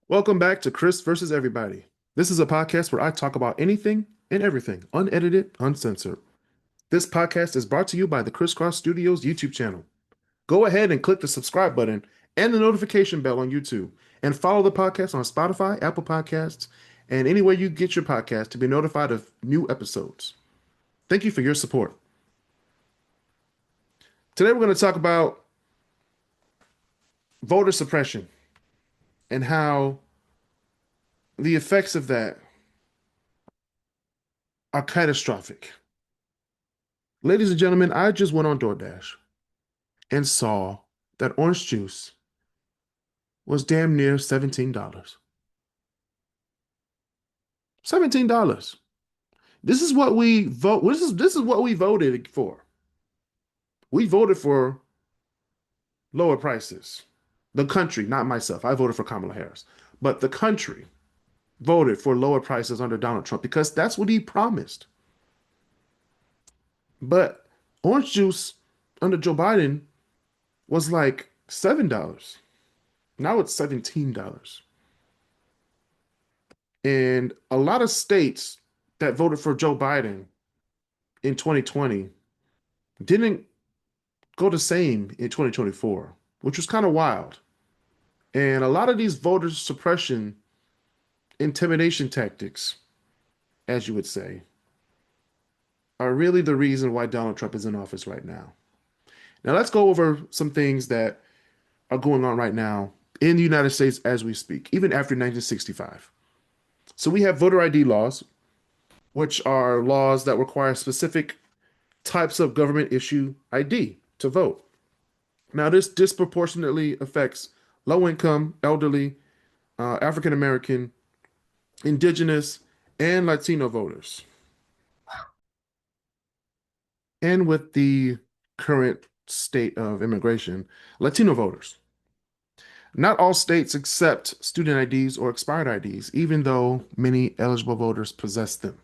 Welcome back to Kris versus Everybody. This is a podcast where I talk about anything and everything, unedited, uncensored. This podcast is brought to you by the Crisscross Studios YouTube channel. Go ahead and click the subscribe button and the notification bell on YouTube, and follow the podcast on Spotify, Apple Podcasts, and anywhere you get your podcast to be notified of new episodes. Thank you for your support. Today we're going to talk about voter suppression and how the effects of that are catastrophic. Ladies and gentlemen, I just went on DoorDash and saw that orange juice was damn near $17. $17. This is what we vote. This is what we voted for. We voted for lower prices. The country, not myself. I voted for Kamala Harris. But the country voted for lower prices under Donald Trump because that's what he promised. But orange juice under Joe Biden was like $7. Now it's $17. And a lot of states that voted for Joe Biden in 2020 didn't go the same in 2024, which was kind of wild. And a lot of these voter suppression, intimidation tactics, as you would say, are really the reason why Donald Trump is in office right now. Now, let's go over some things that are going on right now in the United States as we speak, even after 1965. So we have voter ID laws, which are laws that require specific types of government issue ID to vote. Now, this disproportionately affects low income, elderly, African American, indigenous, and Latino voters. And with the current state of immigration, Latino voters. Not all states accept student IDs or expired IDs, even though many eligible voters possess them.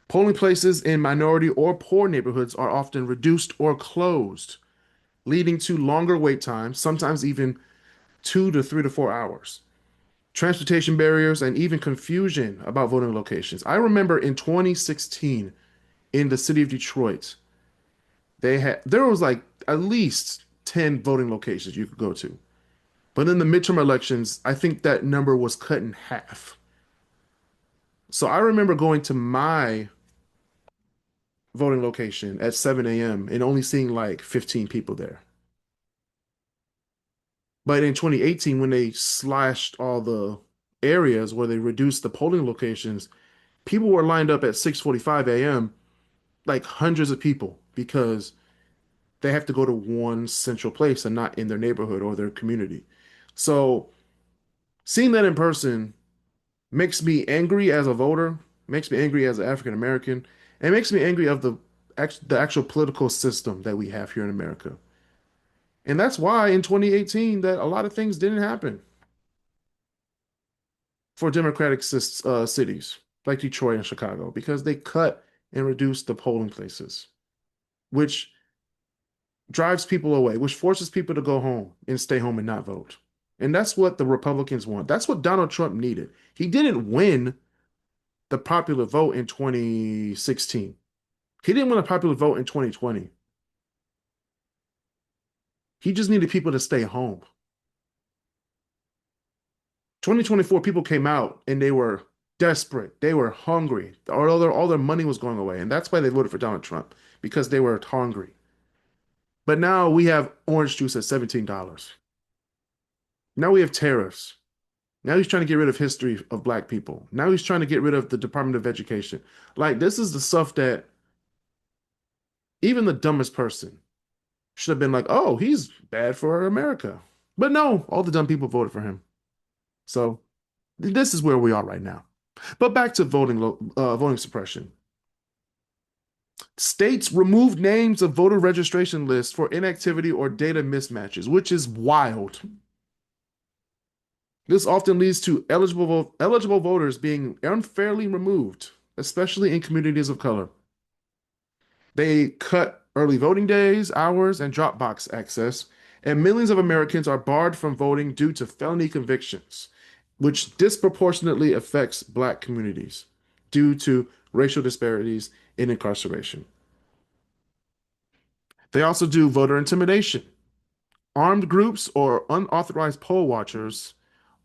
Polling places in minority or poor neighborhoods are often reduced or closed, leading to longer wait times, sometimes even 2 to 3 to 4 hours. Transportation barriers and even confusion about voting locations. I remember in 2016 in the city of Detroit, there was like at least 10 voting locations you could go to. But in the midterm elections, I think that number was cut in half. So I remember going to my voting location at 7 a.m. and only seeing like 15 people there. But in 2018, when they slashed all the areas where they reduced the polling locations, people were lined up at 6:45 a.m., like hundreds of people, because they have to go to one central place and not in their neighborhood or their community. So seeing that in person makes me angry as a voter, makes me angry as an African American, and makes me angry of the actual political system that we have here in America. And that's why in 2018 that a lot of things didn't happen for Democratic cities like Detroit and Chicago because they cut and reduced the polling places, which drives people away, which forces people to go home and stay home and not vote. And that's what the Republicans want. That's what Donald Trump needed. He didn't win the popular vote in 2016. He didn't win a popular vote in 2020. He just needed people to stay home. 2024, people came out and they were desperate. They were hungry. All their money was going away. And that's why they voted for Donald Trump, because they were hungry. But now we have orange juice at $17. Now we have tariffs. Now he's trying to get rid of history of black people. Now he's trying to get rid of the Department of Education. Like, this is the stuff that even the dumbest person should have been like, oh, he's bad for America. But no, all the dumb people voted for him. So this is where we are right now. But back to voting suppression. States removed names of voter registration lists for inactivity or data mismatches, which is wild. This often leads to eligible voters being unfairly removed, especially in communities of color. They cut early voting days, hours, and drop box access, and millions of Americans are barred from voting due to felony convictions. which disproportionately affects Black communities due to racial disparities in incarceration. They also do voter intimidation. Armed groups or unauthorized poll watchers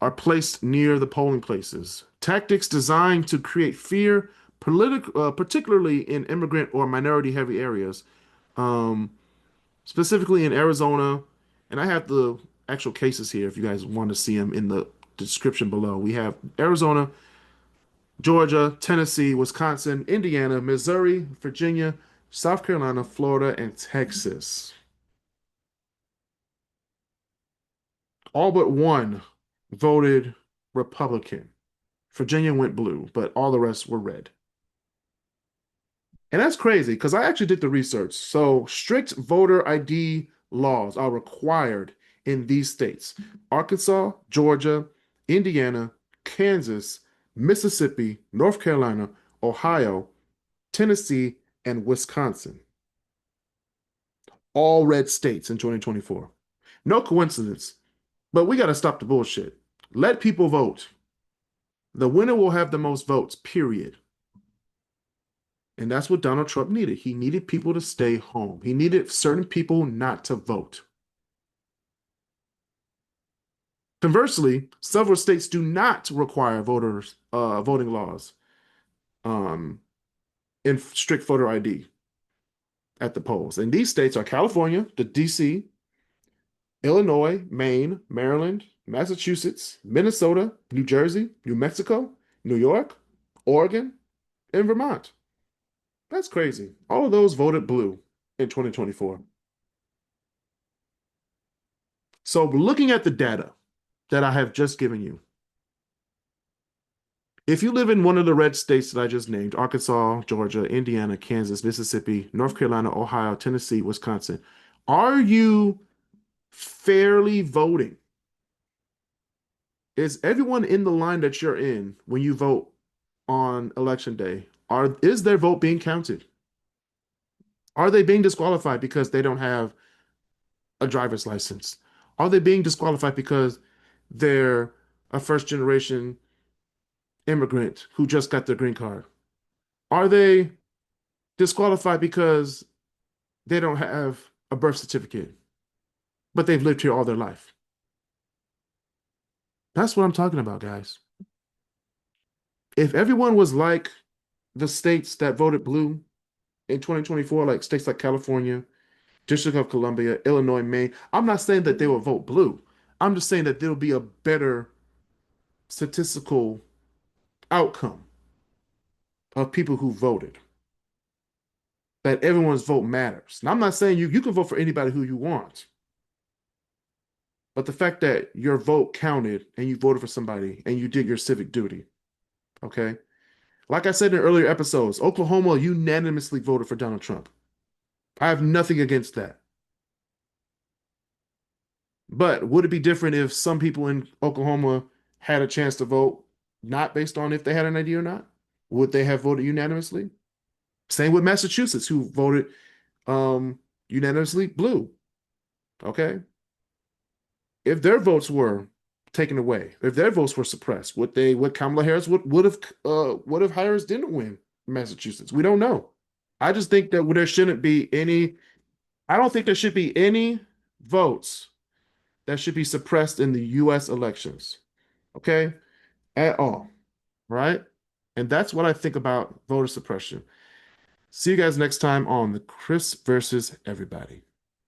are placed near the polling places. Tactics designed to create fear, particularly in immigrant or minority heavy areas, um, specifically in Arizona. And I have the actual cases here if you guys want to see them in the description below. We have Arizona, Georgia, Tennessee, Wisconsin, Indiana, Missouri, Virginia, South Carolina, Florida, and Texas. All but one voted Republican. Virginia went blue, but all the rest were red. And that's crazy because I actually did the research. So, strict voter ID laws are required in these states: Arkansas, Georgia, Indiana, Kansas, Mississippi, North Carolina, Ohio, Tennessee, and Wisconsin. All red states in 2024. No coincidence, but we got to stop the bullshit. Let people vote. The winner will have the most votes, period. And that's what Donald Trump needed. He needed people to stay home. He needed certain people not to vote. Conversely, several states do not require voters voting laws um, in strict voter ID at the polls. And these states are California, the DC, Illinois, Maine, Maryland, Massachusetts, Minnesota, New Jersey, New Mexico, New York, Oregon, and Vermont. That's crazy. All of those voted blue in 2024. So, looking at the data that I have just given you, if you live in one of the red states that I just named, Arkansas, Georgia, Indiana, Kansas, Mississippi, North Carolina, Ohio, Tennessee, Wisconsin, are you fairly voting? Is everyone in the line that you're in when you vote on election day, is their vote being counted? Are they being disqualified because they don't have a driver's license? Are they being disqualified because they're a first generation immigrant who just got their green card? Are they disqualified because they don't have a birth certificate, but they've lived here all their life? That's what I'm talking about, guys. If everyone was like the states that voted blue in 2024, like states like California, District of Columbia, Illinois, Maine, I'm not saying that they will vote blue. I'm just saying that there'll be a better statistical outcome of people who voted, that everyone's vote matters. Now, I'm not saying you can vote for anybody who you want, but the fact that your vote counted and you voted for somebody and you did your civic duty, okay? Like I said in earlier episodes, Oklahoma unanimously voted for Donald Trump. I have nothing against that. But would it be different if some people in Oklahoma had a chance to vote, not based on if they had an ID or not? Would they have voted unanimously? Same with Massachusetts, who voted unanimously blue. Okay. If their votes were taken away, if their votes were suppressed, would Kamala Harris would have what if Harris didn't win Massachusetts? We don't know. I just think that there shouldn't be any, I don't think there should be any votes that should be suppressed in the US elections. Okay? At all. Right? And that's what I think about voter suppression. See you guys next time on the Kris versus everybody.